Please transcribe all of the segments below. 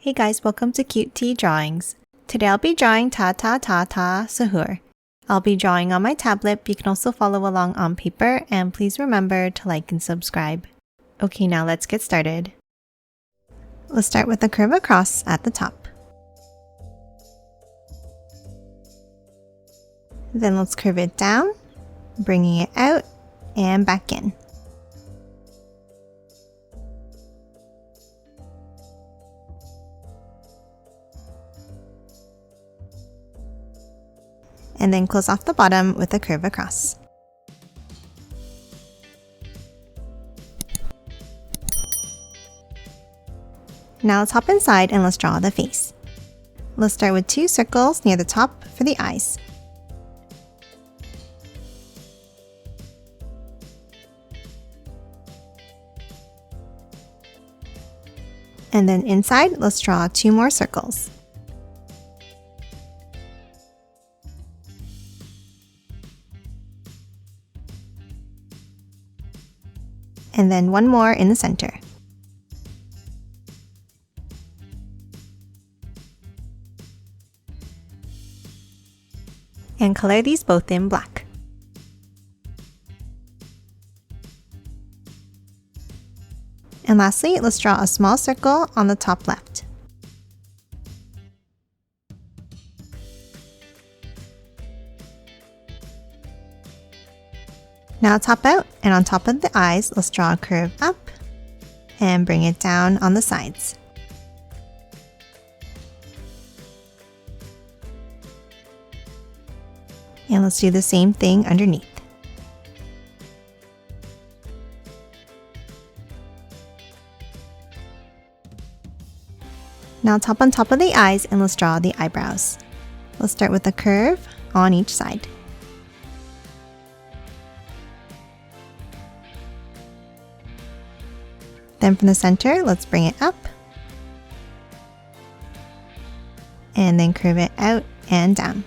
Hey guys, welcome to Cute Tea Drawings. Today I'll be drawing Sahur. I'll be drawing on my tablet, but you can also follow along on paper, and please remember to like and subscribe. Okay, now let's get started. Let's start with a curve across at the top. Then let's curve it down, bringing it out and back in. And then close off the bottom with a curve across. Now let's hop inside and let's draw the face. Let's start with 2 circles near the top for the eyes. And then inside, let's draw 2 more circles. And then 1 more in the center. And color these both in black. And lastly, let's draw a small circle on the top left. Now top out, and on top of the eyes, let's draw a curve up and bring it down on the sides. And let's do the same thing underneath. Now tap on top of the eyes and let's draw the eyebrows. Let's start with a curve on each side. Then from the center, let's bring it up. And then curve it out and down.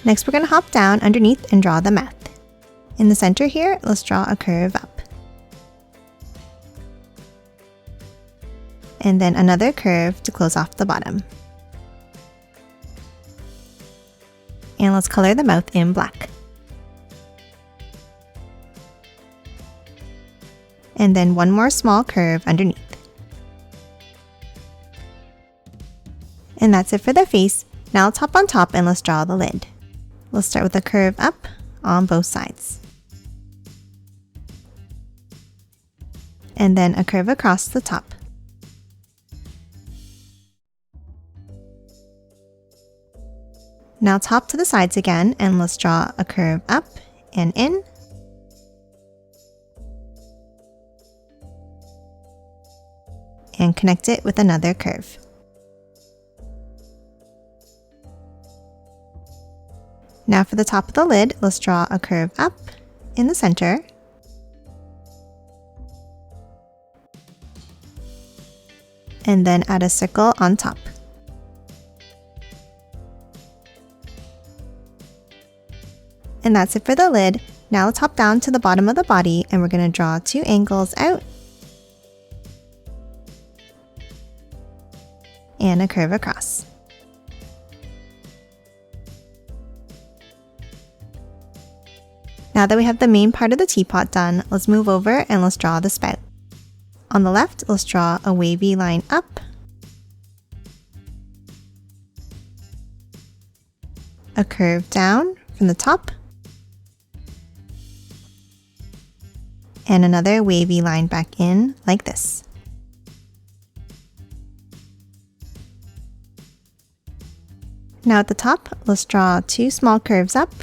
Next, we're going to hop down underneath and draw the mouth. In the center here, let's draw a curve up. And then another curve to close off the bottom. And let's color the mouth in black. And then 1 more small curve underneath. And that's it for the face. Now let's hop on top and let's draw the lid. Let's start with a curve up on both sides. And then a curve across the top. Now top to the sides again, and let's draw a curve up and in. And connect it with another curve. Now for the top of the lid, let's draw a curve up in the center. And then add a circle on top. And that's it for the lid. Now let's hop down to the bottom of the body and we're going to draw 2 angles out and a curve across. Now that we have the main part of the teapot done, let's move over and let's draw the spout. On the left, let's draw a wavy line up, a curve down from the top, and another wavy line back in like this. Now at the top, let's draw 2 small curves up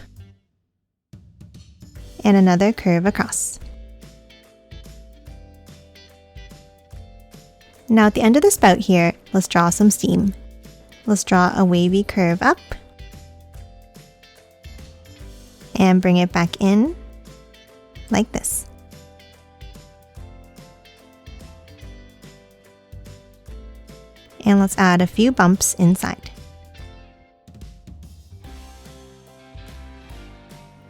and another curve across. Now at the end of the spout here, let's draw some steam. Let's draw a wavy curve up and bring it back in like this. And let's add a few bumps inside.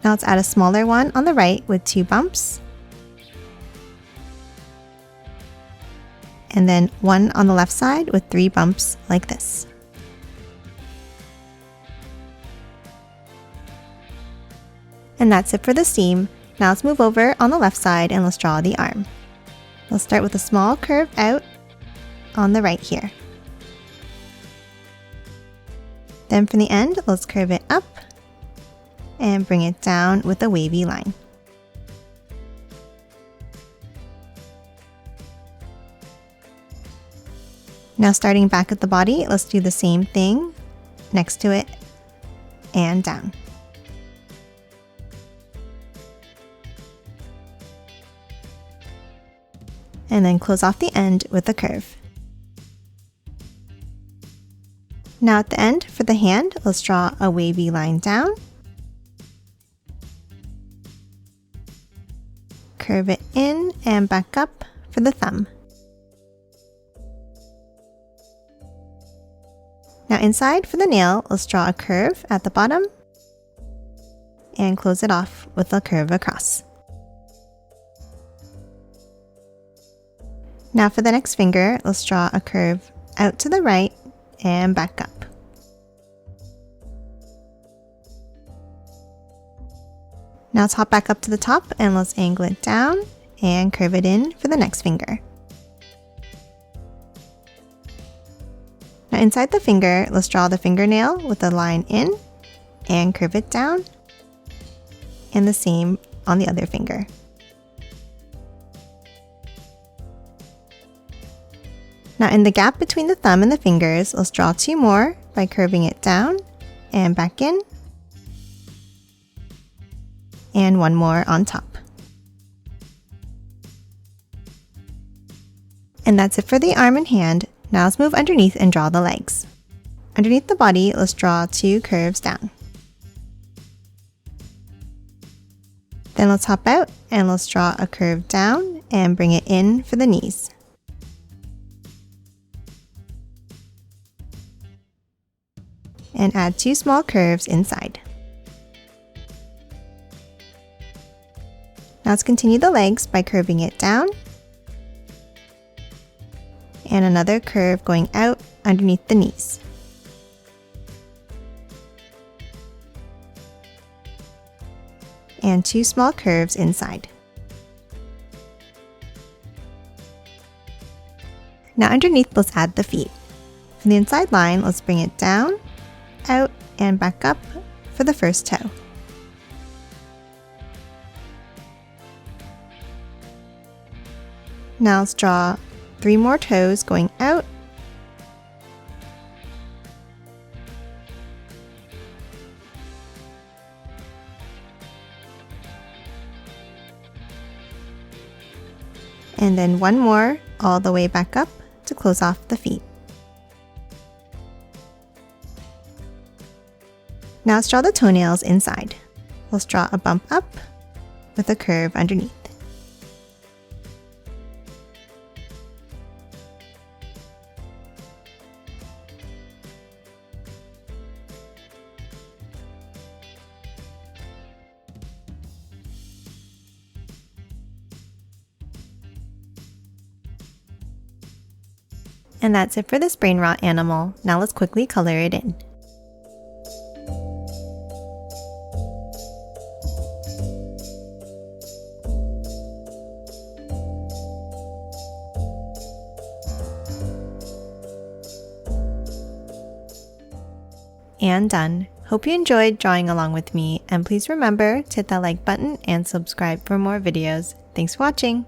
Now let's add a smaller one on the right with 2 bumps and then one on the left side with 3 bumps like this. And that's it for the seam. Now let's move over on the left side and let's draw the arm. We'll start with a small curve out on the right here. Then from the end, let's curve it up and bring it down with a wavy line. Now starting back at the body, let's do the same thing next to it and down. And then close off the end with a curve. Now at the end, for the hand, let's draw a wavy line down. Curve it in and back up for the thumb. Now inside for the nail, let's draw a curve at the bottom and close it off with a curve across. Now for the next finger, let's draw a curve out to the right and back up. Now let's hop back up to the top and let's angle it down and curve it in for the next finger. Now inside the finger, let's draw the fingernail with a line in and curve it down, and the same on the other finger. Now in the gap between the thumb and the fingers, let's draw 2 more by curving it down and back in, and 1 more on top. And that's it for the arm and hand. Now let's move underneath and draw the legs. Underneath the body, let's draw 2 curves down. Then let's hop out and let's draw a curve down and bring it in for the knees. And add 2 small curves inside. Now let's continue the legs by curving it down and another curve going out underneath the knees. And 2 small curves inside. Now underneath, let's add the feet. From the inside line, let's bring it down, out, and back up for the first toe. Now let's draw 3 more toes going out, and then 1 more all the way back up to close off the feet. Now let's draw the toenails inside. Let's draw a bump up with a curve underneath. And that's it for this brainrot animal. Now let's quickly color it in. And done. Hope you enjoyed drawing along with me, and please remember to hit that like button and subscribe for more videos. Thanks for watching!